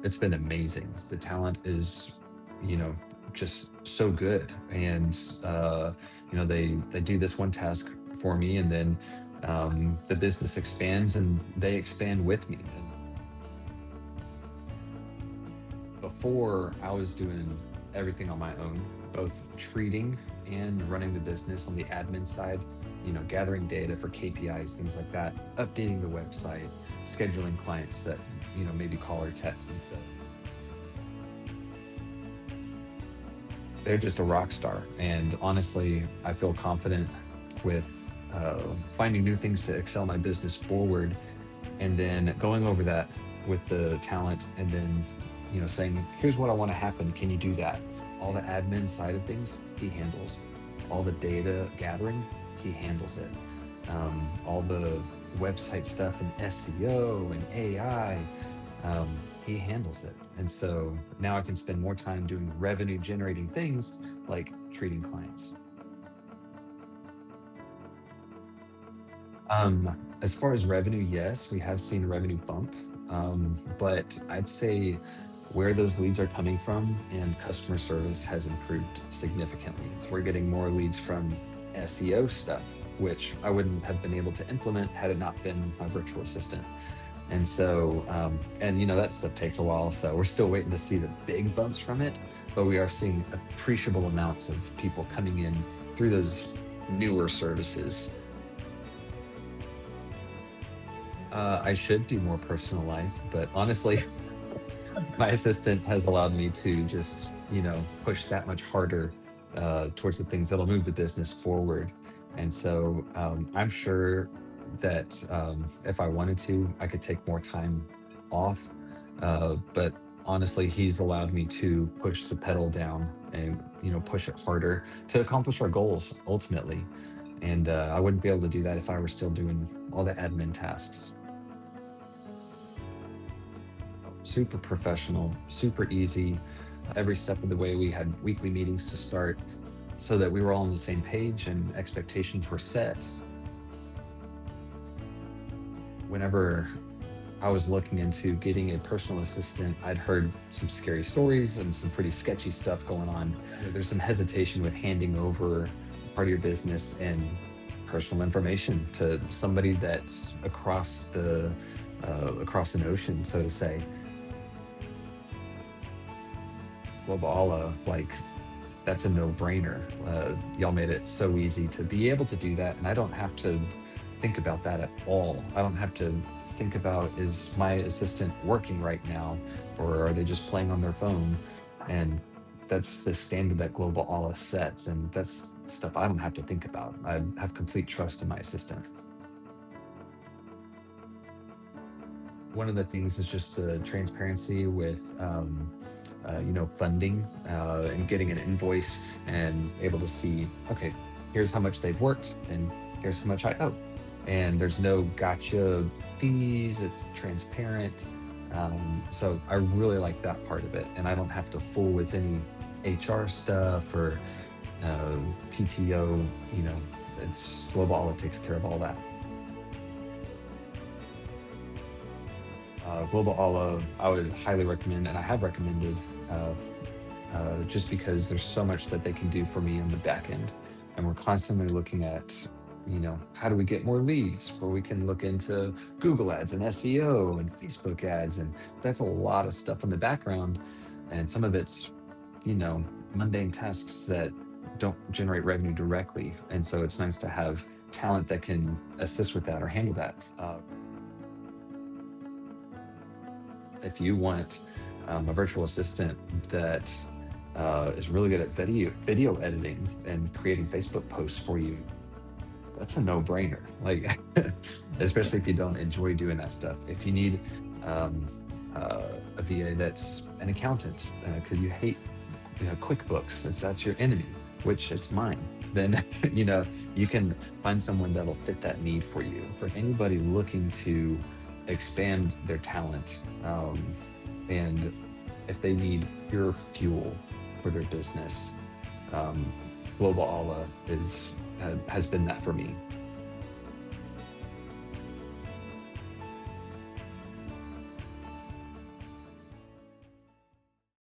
It's been amazing. The talent is, you know, just so good, and they do this one task for me, and then the business expands, and they expand with me. And before, I was doing everything on my own, both treating and running the business on the admin side, gathering data for KPIs, things like that, updating the website, scheduling clients that, maybe call or text. And so they're just a rock star. And honestly, I feel confident with finding new things to excel my business forward, and then going over that with the talent, and then saying, here's what I want to happen, can you do that? All the admin side of things he handles, all the data gathering he handles it, all the website stuff and SEO and AI, he handles it. And so now I can spend more time doing revenue generating things like treating clients. As far as revenue, yes, we have seen a revenue bump, but I'd say where those leads are coming from and customer service has improved significantly. So we're getting more leads from SEO stuff, which I wouldn't have been able to implement had it not been my virtual assistant. And so, that stuff takes a while. So we're still waiting to see the big bumps from it, but we are seeing appreciable amounts of people coming in through those newer services. I should do more personal life, but honestly, my assistant has allowed me to just, push that much harder towards the things that'll move the business forward. And so I'm sure that if I wanted to, I could take more time off. But honestly, he's allowed me to push the pedal down and, push it harder to accomplish our goals ultimately. And I wouldn't be able to do that if I were still doing all the admin tasks. Super professional, super easy. Every step of the way, we had weekly meetings to start so that we were all on the same page and expectations were set. Whenever I was looking into getting a personal assistant, I'd heard some scary stories and some pretty sketchy stuff going on. There's some hesitation with handing over part of your business and personal information to somebody that's across an ocean, so to say. Global Hola, like, that's a no-brainer. Y'all made it so easy to be able to do that, and I don't have to think about that at all. I don't have to think about, is my assistant working right now, or are they just playing on their phone? And that's the standard that Global Hola sets, and that's stuff I don't have to think about. I have complete trust in my assistant. One of the things is just the transparency with funding, and getting an invoice and able to see, okay, here's how much they've worked and here's how much I owe. And there's no gotcha fees, it's transparent. So I really like that part of it. And I don't have to fool with any HR stuff or PTO, it's Global Hola takes care of all that. Global Hola, I would highly recommend, and I have recommended, just because there's so much that they can do for me on the back end. And we're constantly looking at, how do we get more leads, where we can look into Google ads and SEO and Facebook ads. And that's a lot of stuff in the background. And some of it's, mundane tasks that don't generate revenue directly. And so it's nice to have talent that can assist with that or handle that. If you want a virtual assistant that is really good at video editing and creating Facebook posts for you, that's a no-brainer. Like, especially if you don't enjoy doing that stuff. If you need a VA that's an accountant because you hate QuickBooks, that's your enemy, which it's mine, then you can find someone that'll fit that need for you. For anybody looking to expand their talent, and if they need pure fuel for their business, Global Hola has been that for me.